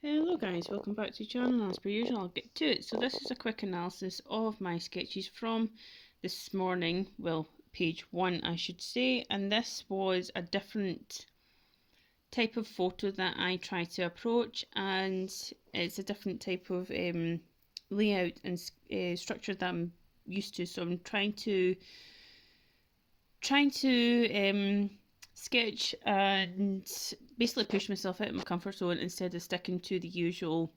Hello guys, welcome back to the channel. As per usual, I'll get to it. So this is a quick analysis of my sketches from this morning, well, page 1 I should say, and this was a different type of photo that I try to approach, and it's a different type of layout and structure that I'm used to, so I'm trying to sketch and basically push myself out of my comfort zone instead of sticking to the usual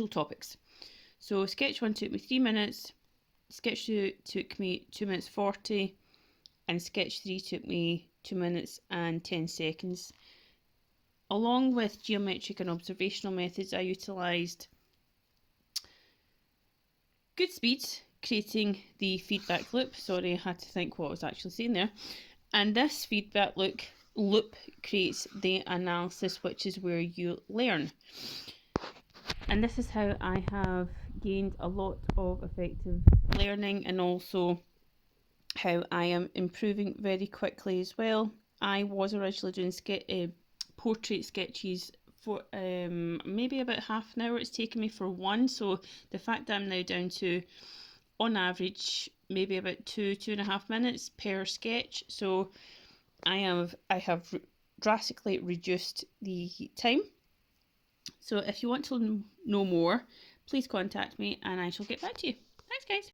topics. So sketch 1 took me 3 minutes, sketch 2 took me 2 minutes 40, and sketch 3 took me 2 minutes and 10 seconds. Along with geometric and observational methods, I utilised good speed, creating the feedback loop. Sorry, I had to think what I was actually saying there. And this feedback loop creates the analysis, which is where you learn. And this is how I have gained a lot of effective learning, and also how I am improving very quickly as well. I was originally doing portrait sketches for maybe about half an hour. It's taken me for one, so the fact that I'm now down to, on average, maybe about 2.5 minutes per sketch, so I have drastically reduced the time. So if you want to know more, please contact me and I shall get back to you. Thanks guys.